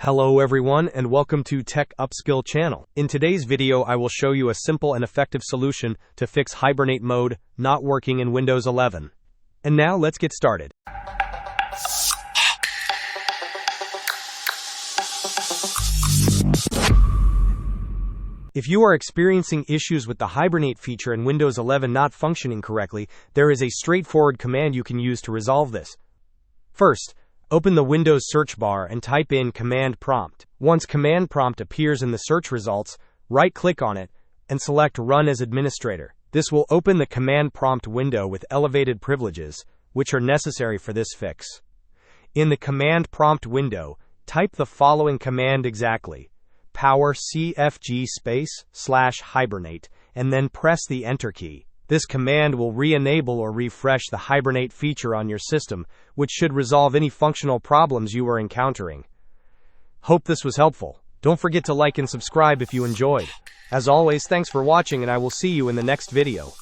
Hello everyone and welcome to Tech Upskill channel. In today's video I will show you a simple and effective solution to fix Hibernate mode not working in Windows 11. And now let's get started. If you are experiencing issues with the Hibernate feature in Windows 11 not functioning correctly, there is a straightforward command you can use to resolve this. First, open the Windows search bar and type in command prompt. Once command prompt appears in the search results, right-click on it and select Run as Administrator. This will open the command prompt window with elevated privileges, which are necessary for this fix. In the command prompt window, type the following command exactly: powercfg /hibernate, and then press the Enter key. This command will re-enable or refresh the Hibernate feature on your system, which should resolve any functional problems you are encountering. Hope this was helpful. Don't forget to like and subscribe if you enjoyed. As always, thanks for watching and I will see you in the next video.